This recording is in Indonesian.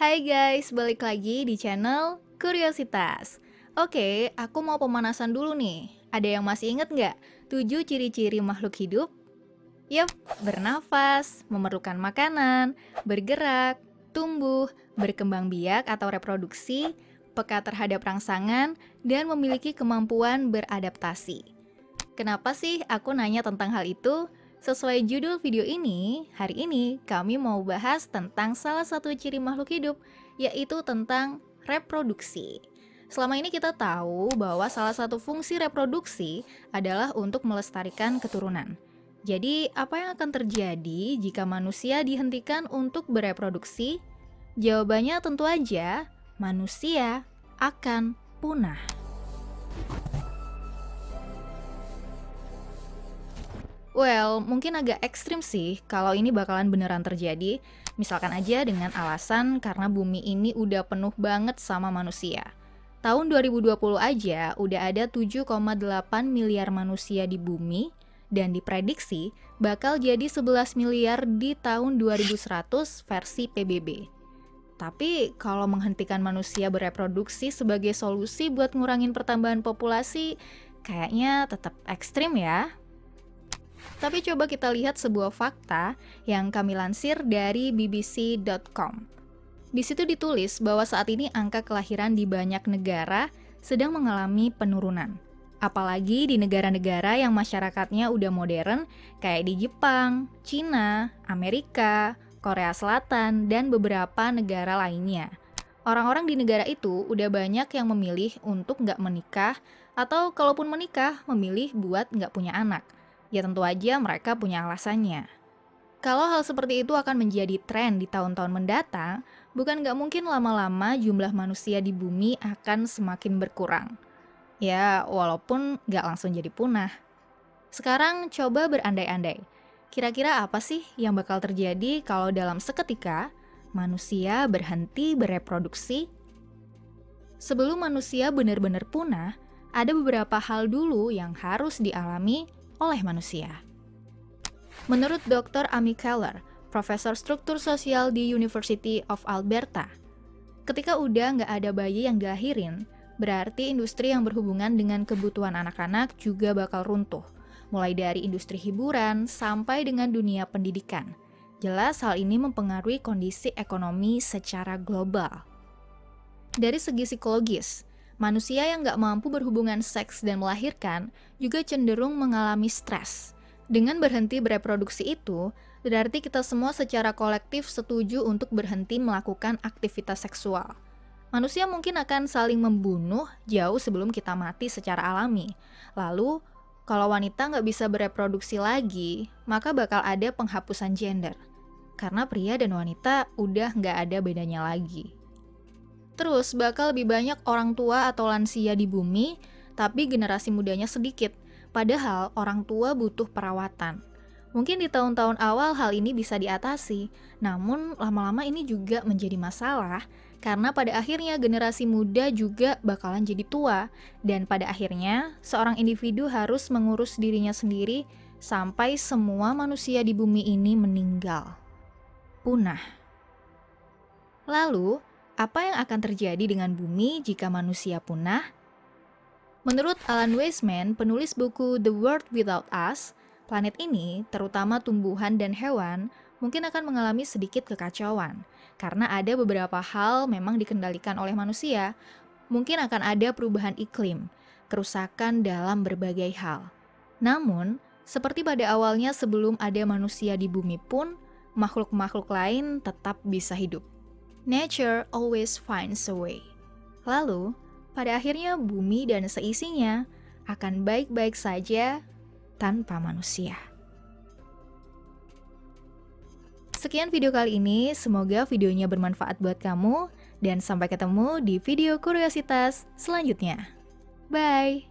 Hai guys, balik lagi di channel Kuriositas. Oke, aku mau pemanasan dulu nih. Ada yang masih inget nggak? 7 ciri-ciri makhluk hidup? Yap, bernafas, memerlukan makanan, bergerak, tumbuh, berkembang biak atau reproduksi, peka terhadap rangsangan, dan memiliki kemampuan beradaptasi. Kenapa sih aku nanya tentang hal itu? Sesuai judul video ini, hari ini kami mau bahas tentang salah satu ciri makhluk hidup, yaitu tentang reproduksi. Selama ini kita tahu bahwa salah satu fungsi reproduksi adalah untuk melestarikan keturunan. Jadi, apa yang akan terjadi jika manusia dihentikan untuk bereproduksi? Jawabannya tentu aja, manusia akan punah. Well, mungkin agak ekstrim sih kalau ini bakalan beneran terjadi. Misalkan aja dengan alasan karena bumi ini udah penuh banget sama manusia. Tahun 2020 aja udah ada 7,8 miliar manusia di bumi dan diprediksi bakal jadi 11 miliar di tahun 2100 versi PBB. Tapi kalau menghentikan manusia bereproduksi sebagai solusi buat ngurangin pertambahan populasi, kayaknya tetap ekstrim ya. Tapi coba kita lihat sebuah fakta yang kami lansir dari bbc.com. Di situ ditulis bahwa saat ini angka kelahiran di banyak negara sedang mengalami penurunan. Apalagi di negara-negara yang masyarakatnya udah modern kayak di Jepang, Cina, Amerika, Korea Selatan, dan beberapa negara lainnya. Orang-orang di negara itu udah banyak yang memilih untuk nggak menikah atau kalaupun menikah memilih buat nggak punya anak. Ya tentu aja mereka punya alasannya. Kalau hal seperti itu akan menjadi tren di tahun-tahun mendatang, bukan nggak mungkin lama-lama jumlah manusia di bumi akan semakin berkurang. Ya, walaupun nggak langsung jadi punah. Sekarang coba berandai-andai. Kira-kira apa sih yang bakal terjadi kalau dalam seketika manusia berhenti bereproduksi? Sebelum manusia benar-benar punah, ada beberapa hal dulu yang harus dialami oleh manusia. Menurut Dr. Amy Keller, Profesor Struktur Sosial di University of Alberta, ketika udah nggak ada bayi yang dilahirin, berarti industri yang berhubungan dengan kebutuhan anak-anak juga bakal runtuh, mulai dari industri hiburan sampai dengan dunia pendidikan. Jelas hal ini mempengaruhi kondisi ekonomi secara global. Dari segi psikologis, manusia yang nggak mampu berhubungan seks dan melahirkan juga cenderung mengalami stres. Dengan berhenti bereproduksi itu, berarti kita semua secara kolektif setuju untuk berhenti melakukan aktivitas seksual. Manusia mungkin akan saling membunuh jauh sebelum kita mati secara alami. Lalu, kalau wanita nggak bisa bereproduksi lagi, maka bakal ada penghapusan gender. Karena pria dan wanita udah nggak ada bedanya lagi. Terus bakal lebih banyak orang tua atau lansia di bumi, tapi generasi mudanya sedikit. Padahal orang tua butuh perawatan. Mungkin di tahun-tahun awal hal ini bisa diatasi, namun lama-lama ini juga menjadi masalah karena pada akhirnya generasi muda juga bakalan jadi tua dan pada akhirnya seorang individu harus mengurus dirinya sendiri sampai semua manusia di bumi ini meninggal. Punah. Lalu, apa yang akan terjadi dengan bumi jika manusia punah? Menurut Alan Weisman, penulis buku The World Without Us, planet ini, terutama tumbuhan dan hewan, mungkin akan mengalami sedikit kekacauan. Karena ada beberapa hal memang dikendalikan oleh manusia, mungkin akan ada perubahan iklim, kerusakan dalam berbagai hal. Namun, seperti pada awalnya sebelum ada manusia di bumi pun, makhluk-makhluk lain tetap bisa hidup. Nature always finds a way. Lalu, pada akhirnya bumi dan seisinya akan baik-baik saja tanpa manusia. Sekian video kali ini, semoga videonya bermanfaat buat kamu, dan sampai ketemu di video kuriositas selanjutnya. Bye!